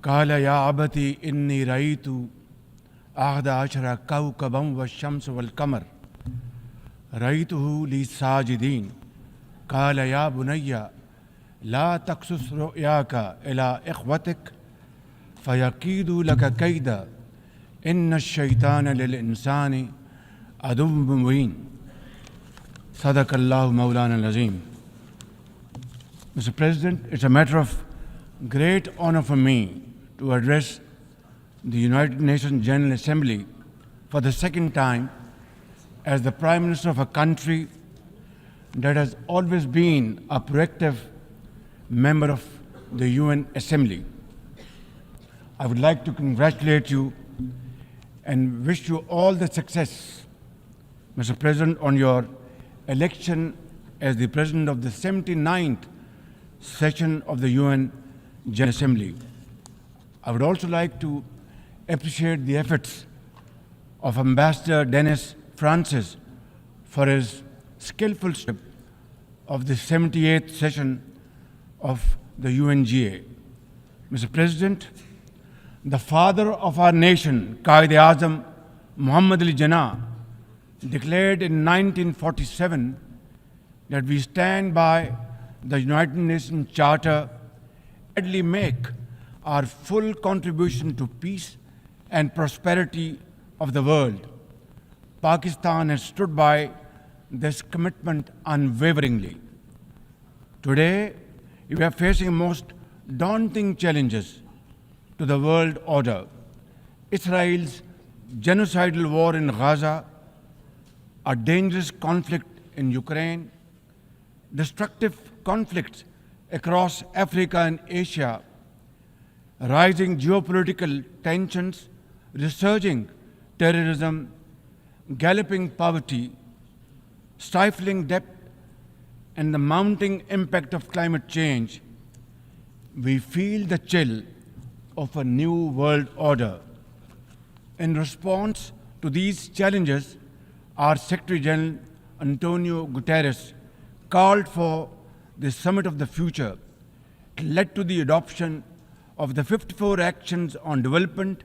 قال يا أبتي إني رأيت أحد عشر كوكبا والشمس والقمر رأيته لي ساجدين قال يا بني لا تقصص رؤياك إلى إخوتك فيكيدوا لك كيدا إن الشيطان للإنسان عدو مبين صدق الله مولانا العظيم. Mr. President, it's a matter of great honor for me to address the United Nations General Assembly for the second time as the Prime Minister of a country that has always been a proactive member of the UN Assembly. I would like to congratulate you and wish you all the success, Mr. President, on your election as the President of the 79th session of the UN General Assembly. I would also like to appreciate the efforts of Ambassador Dennis Francis for his skillful step of the 78th session of the UNGA. Mr. President, the father of our nation, Quaid-e-Azam Muhammad Ali Jinnah, declared in 1947 that we stand by the United Nations Charter and make our full contribution to peace and prosperity of the world. Pakistan has stood by this commitment unwaveringly. Today, we are facing most daunting challenges to the world order. Israel's genocidal war in Gaza, a dangerous conflict in Ukraine, destructive conflicts across Africa and Asia, rising geopolitical tensions, resurging terrorism, galloping poverty, stifling debt, and the mounting impact of climate change, we feel the chill of a new world order. In response to these challenges, our Secretary General Antonio Guterres called for the Summit of the Future. It led to the adoption of the 54 actions on development,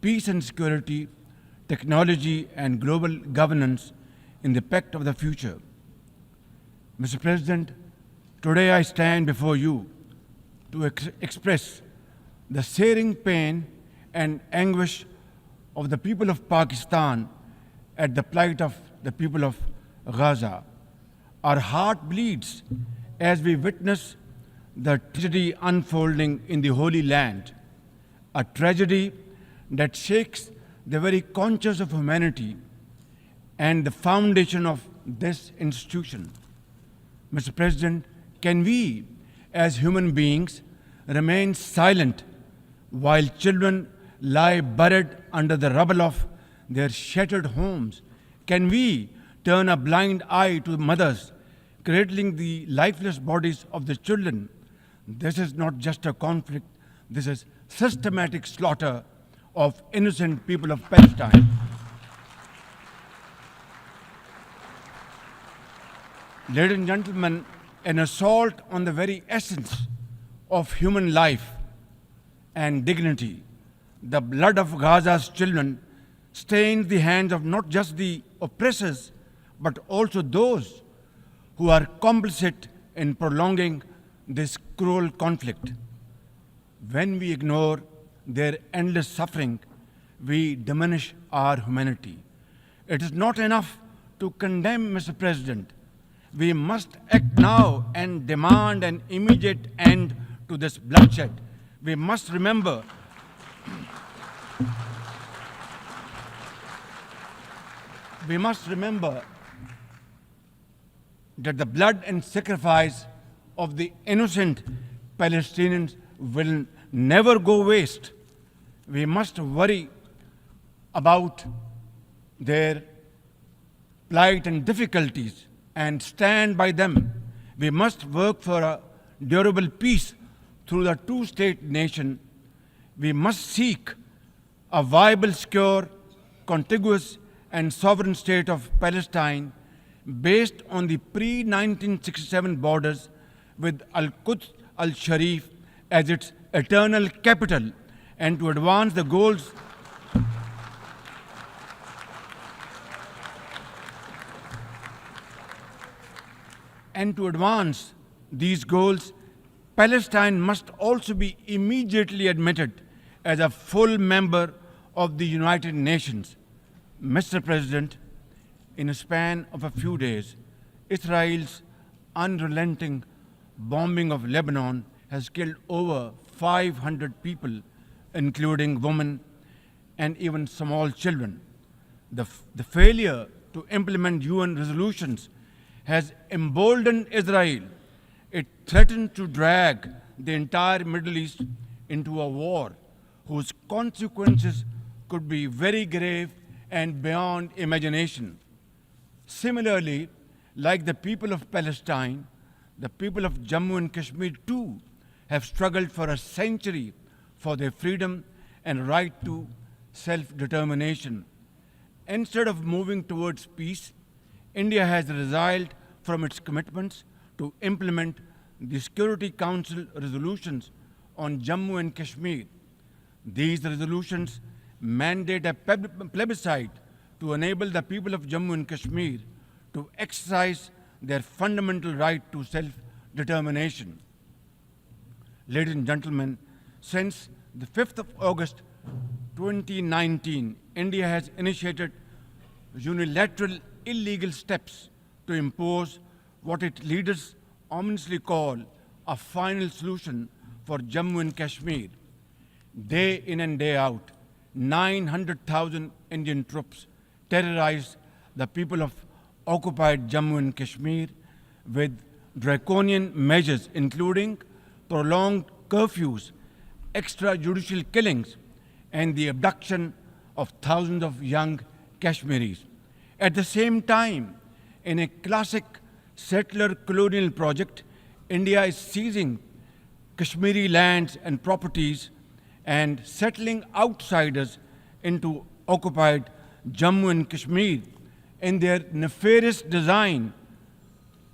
peace and security, technology and global governance in the Pact of the Future. Mr. President, today I stand before you to express the searing pain and anguish of the people of Pakistan at the plight of the people of Gaza. Our heart bleeds as we witness the tragedy unfolding in the Holy Land, a tragedy that shakes the very conscience of humanity and the foundation of this institution. Mr. President, can we, as human beings, remain silent while children lie buried under the rubble of their shattered homes? Can we turn a blind eye to mothers cradling the lifeless bodies of the children? This is not just a conflict, this is systematic slaughter of innocent people of Palestine. Ladies and gentlemen, an assault on the very essence of human life and dignity. The blood of Gaza's children stains the hands of not just the oppressors, but also those who are complicit in prolonging this cruel conflict. When we ignore their endless suffering, we diminish our humanity. It is not enough to condemn, Mr. President. We must act now and demand an immediate end to this bloodshed. We must remember that the blood and sacrifice of the innocent Palestinians will never go waste. We must worry about their plight and difficulties and stand by them. We must work for a durable peace through the two-state nation. We must seek a viable, secure, contiguous and sovereign state of Palestine based on the pre-1967 borders with Al-Quds al-Sharif as its eternal capital and to advance the goals and to advance these goals, Palestine must also be immediately admitted as a full member of the United Nations. Mr. President, in a span of a few days, Israel's unrelenting bombing of Lebanon has killed over 500 people, including women and even small children. The failure to implement UN resolutions has emboldened Israel. It threatened to drag the entire Middle East into a war whose consequences could be very grave and beyond imagination. Similarly, like the people of Palestine, the people of Jammu and Kashmir too have struggled for a century for their freedom and right to self-determination. Instead of moving towards peace, India has resiled from its commitments to implement the Security Council resolutions on Jammu and Kashmir. These resolutions mandate a plebiscite to enable the people of Jammu and Kashmir to exercise their fundamental right to self-determination. Ladies and gentlemen, since the 5th of August 2019, India has initiated unilateral illegal steps to impose what its leaders ominously call a final solution for Jammu and Kashmir. Day in and day out, 900,000 Indian troops terrorize the people of occupied Jammu and Kashmir with draconian measures including prolonged curfews, extrajudicial killings, and the abduction of thousands of young Kashmiris. At the same time, in a classic settler colonial project, India is seizing Kashmiri lands and properties and settling outsiders into occupied Jammu and Kashmir in their nefarious design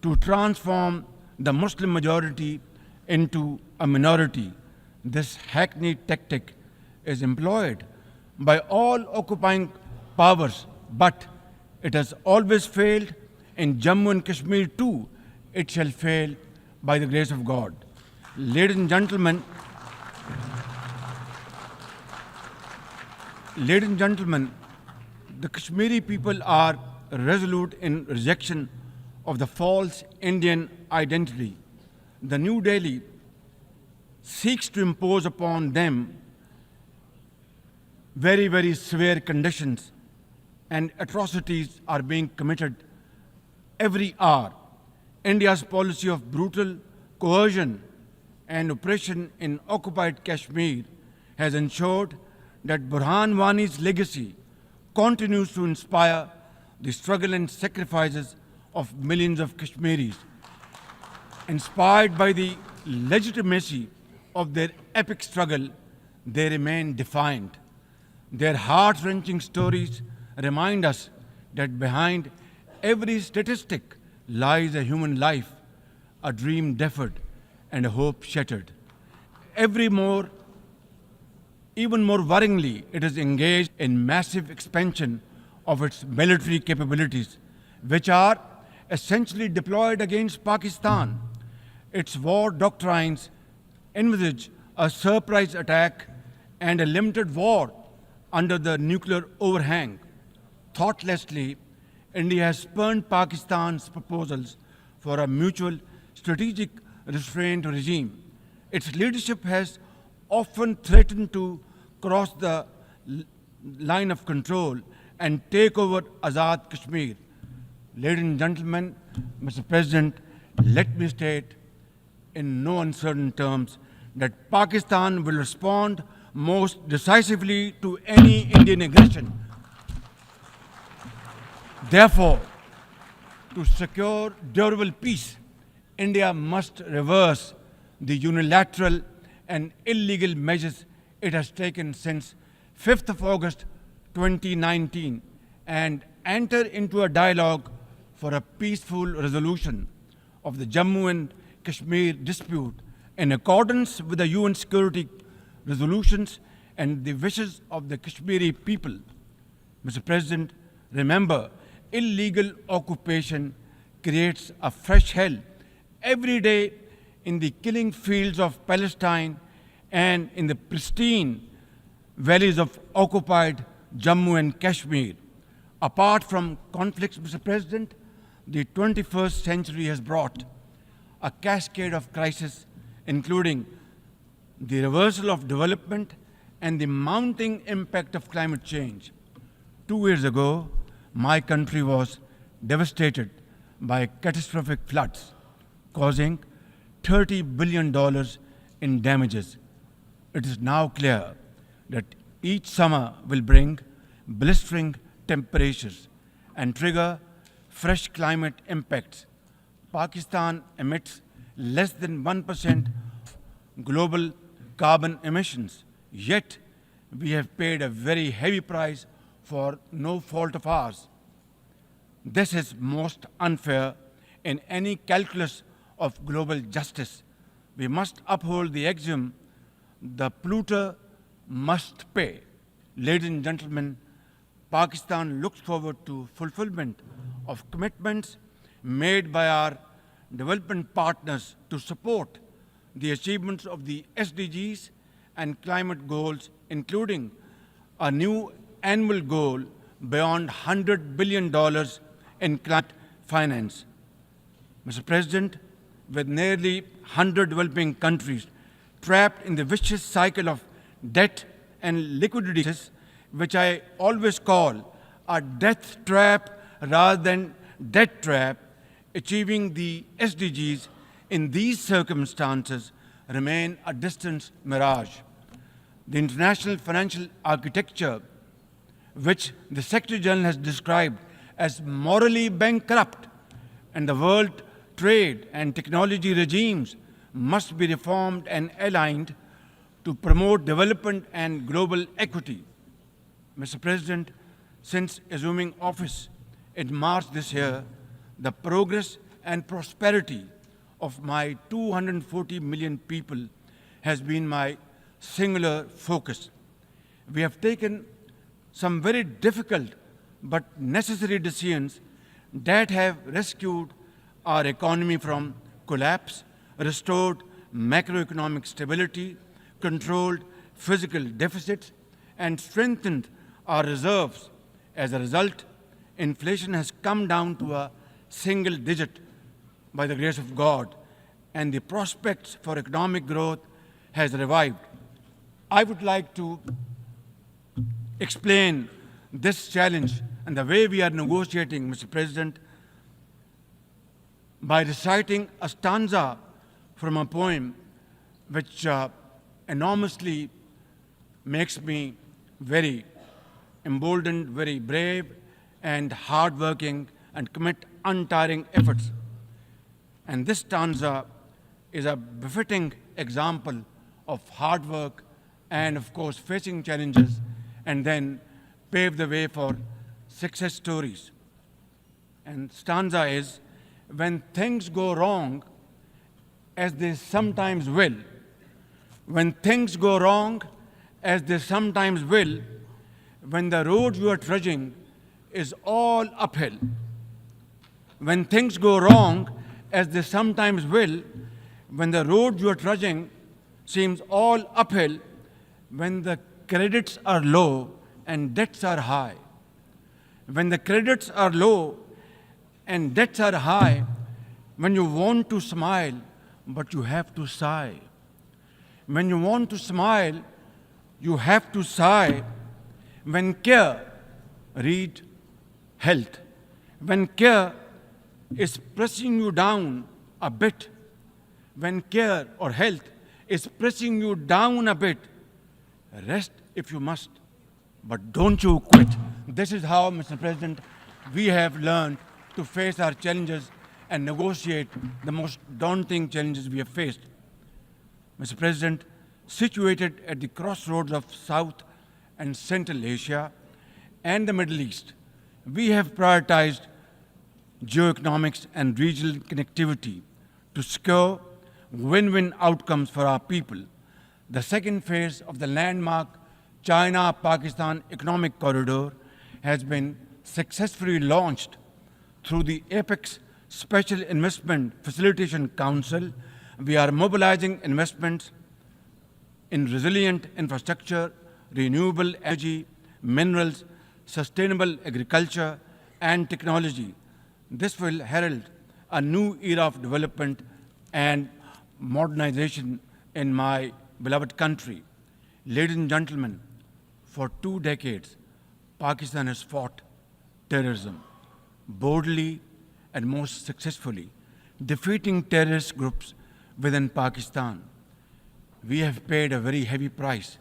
to transform the Muslim majority into a minority. This hackneyed tactic is employed by all occupying powers, but it has always failed. In Jammu and Kashmir too, it shall fail by the grace of God. Ladies and gentlemen, the Kashmiri people are resolute in rejection of the false Indian identity. The New Delhi seeks to impose upon them very, very severe conditions, and atrocities are being committed every hour. India's policy of brutal coercion and oppression in occupied Kashmir has ensured that Burhan Wani's legacy continues to inspire the struggle and sacrifices of millions of Kashmiris. Inspired by the legitimacy of their epic struggle, they remain defiant. Their heart-wrenching stories remind us that behind every statistic lies a human life, a dream deferred, and a hope shattered. Even more worryingly, it is engaged in massive expansion of its military capabilities, which are essentially deployed against Pakistan. Its war doctrines envisage a surprise attack and a limited war under the nuclear overhang. Thoughtlessly, India has spurned Pakistan's proposals for a mutual strategic restraint regime. Its leadership has often threatened to cross the line of control and take over Azad Kashmir. Ladies and gentlemen, Mr. President, let me state in no uncertain terms that Pakistan will respond most decisively to any Indian aggression. Therefore, to secure durable peace, India must reverse the unilateral and illegal measures it has taken since 5th of August 2019 and enter into a dialogue for a peaceful resolution of the Jammu and Kashmir dispute in accordance with the UN security resolutions and the wishes of the Kashmiri people. Mr. President, remember, illegal occupation creates a fresh hell every day in the killing fields of Palestine and in the pristine valleys of occupied Jammu and Kashmir. Apart from conflicts, Mr. President, the 21st century has brought a cascade of crises, including the reversal of development and the mounting impact of climate change. 2 years ago, my country was devastated by catastrophic floods, causing $30 billion in damages. It is now clear that each summer will bring blistering temperatures and trigger fresh climate impacts. Pakistan emits less than 1% global carbon emissions, yet we have paid a very heavy price for no fault of ours. This is most unfair in any calculus of global justice. We must uphold the axiom, the polluter must pay. Ladies and gentlemen, Pakistan looks forward to fulfillment of commitments made by our development partners to support the achievements of the SDGs and climate goals, including a new annual goal beyond $100 billion in climate finance. Mr. President, with nearly 100 developing countries trapped in the vicious cycle of debt and liquidity, which I always call a death trap rather than debt trap, achieving the SDGs in these circumstances remain a distant mirage. The international financial architecture, which the Secretary General has described as morally bankrupt, and the world trade and technology regimes must be reformed and aligned to promote development and global equity. Mr. President, since assuming office in March this year, the progress and prosperity of my 240 million people has been my singular focus. We have taken some very difficult but necessary decisions that have rescued our economy from collapse, restored macroeconomic stability, controlled fiscal deficits, and strengthened our reserves. As a result, inflation has come down to a single digit by the grace of God, and the prospects for economic growth has revived. I would like to explain this challenge and the way we are negotiating, Mr. President, by reciting a stanza from a poem which enormously makes me very emboldened, very brave, and hardworking, and commit untiring efforts. And this stanza is a befitting example of hard work and, of course, facing challenges and then pave the way for success stories. And stanza is, when things go wrong, as they sometimes will, when things go wrong, as they sometimes will, when the road you are trudging is all uphill, when things go wrong, as they sometimes will, when the road you are trudging seems all uphill, when the credits are low and debts are high, when the credits are low and debts are high, when you want to smile but you have to sigh, when you want to smile you have to sigh, when care, read health, when care is pressing you down a bit, when care or health is pressing you down a bit, rest if you must, but don't you quit. This is how, Mr. President, we have learned to face our challenges and negotiate the most daunting challenges we have faced. Mr. President, situated at the crossroads of South and Central Asia and the Middle East, we have prioritized geoeconomics and regional connectivity to secure win-win outcomes for our people. The second phase of the landmark China-Pakistan Economic Corridor has been successfully launched through the Apex Special Investment Facilitation Council. We are mobilizing investments in resilient infrastructure, renewable energy, minerals, sustainable agriculture, and technology. This will herald a new era of development and modernization in my beloved country. Ladies and gentlemen, for 2 decades, Pakistan has fought terrorism boldly and most successfully, defeating terrorist groups within Pakistan. We have paid a very heavy price.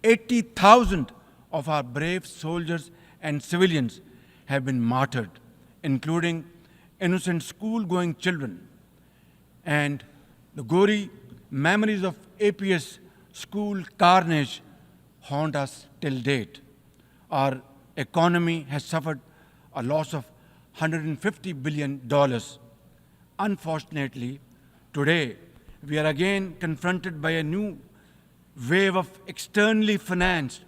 80,000 of our brave soldiers and civilians have been martyred, including innocent school-going children. And the gory memories of APS school carnage haunt us till date. Our economy has suffered a loss of $150 billion. Unfortunately, today we are again confronted by a new wave of externally financed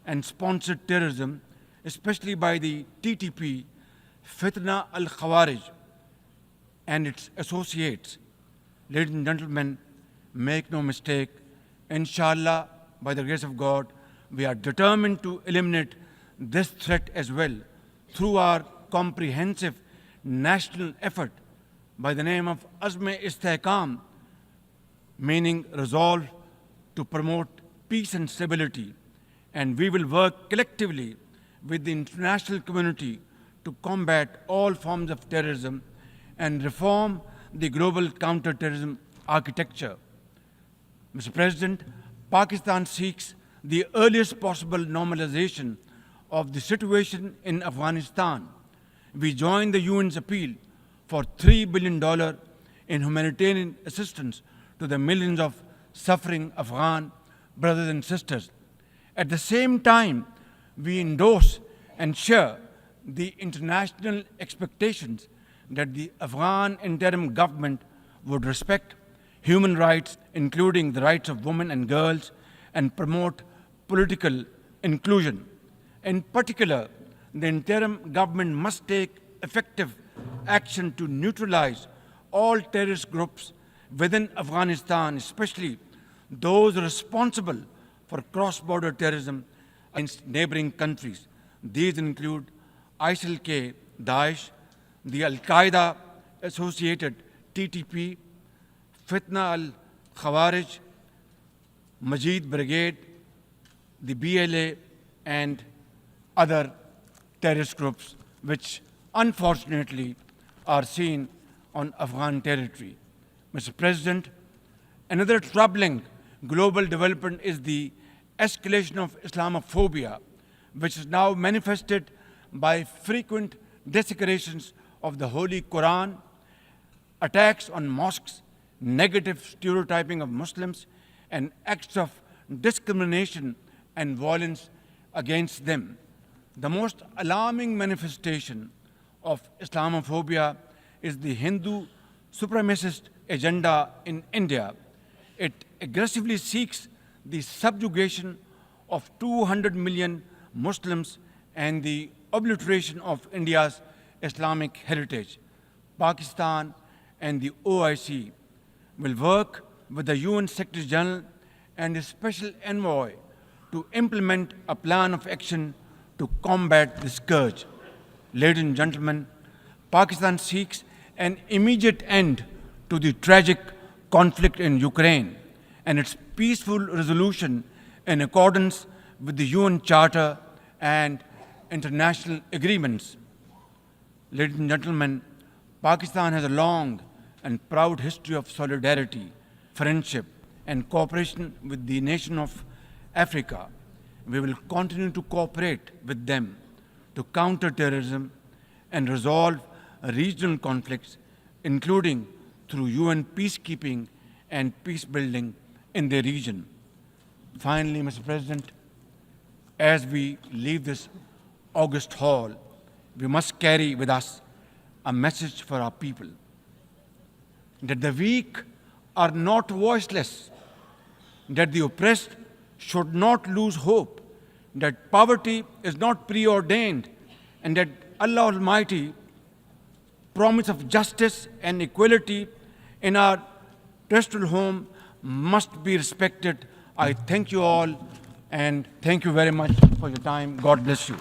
and sponsored terrorism, especially by the TTP, Fitna al-Khawarij, and its associates. Ladies and gentlemen, make no mistake, inshallah, by the grace of God, we are determined to eliminate this threat as well through our comprehensive national effort by the name of Azm-e-Istehkam, meaning resolve to promote peace and stability. And we will work collectively with the international community to combat all forms of terrorism and reform the global counter-terrorism architecture. Mr. President, Pakistan seeks the earliest possible normalization of the situation in Afghanistan. We join the UN's appeal for $3 billion in humanitarian assistance to the millions of suffering Afghan brothers and sisters. At the same time, we endorse and share the international expectations that the Afghan interim government would respect human rights, including the rights of women and girls, and promote political inclusion. In particular, the interim government must take effective action to neutralize all terrorist groups within Afghanistan, especially those responsible for cross-border terrorism against neighboring countries. These include ISIL-K, Daesh, the Al-Qaeda-associated TTP, Fitna al-Khawarij, Majid Brigade, the BLA, and other terrorist groups which unfortunately are seen on Afghan territory. Mr. President, another troubling global development is the escalation of Islamophobia, which is now manifested by frequent desecrations of the Holy Quran, attacks on mosques, negative stereotyping of Muslims, and acts of discrimination and violence against them. The most alarming manifestation of Islamophobia is the Hindu supremacist agenda in India. It aggressively seeks the subjugation of 200 million Muslims and the obliteration of India's Islamic heritage. Pakistan and the OIC will work with the UN Secretary General and the Special Envoy to implement a plan of action to combat this scourge. Ladies and gentlemen, Pakistan seeks an immediate end to the tragic conflict in Ukraine and its peaceful resolution in accordance with the UN Charter and international agreements. Ladies and gentlemen, Pakistan has a long and proud history of solidarity, friendship, and cooperation with the nation of Africa. We will continue to cooperate with them to counter terrorism and resolve regional conflicts, including through UN peacekeeping and peace building in the region. Finally, Mr. President, as we leave this august hall, we must carry with us a message for our people that the weak are not voiceless, that the oppressed should not lose hope, that poverty is not preordained, and that Allah Almighty promise of justice and equality in our terrestrial home must be respected. I thank you all, and thank you very much for your time. God bless you.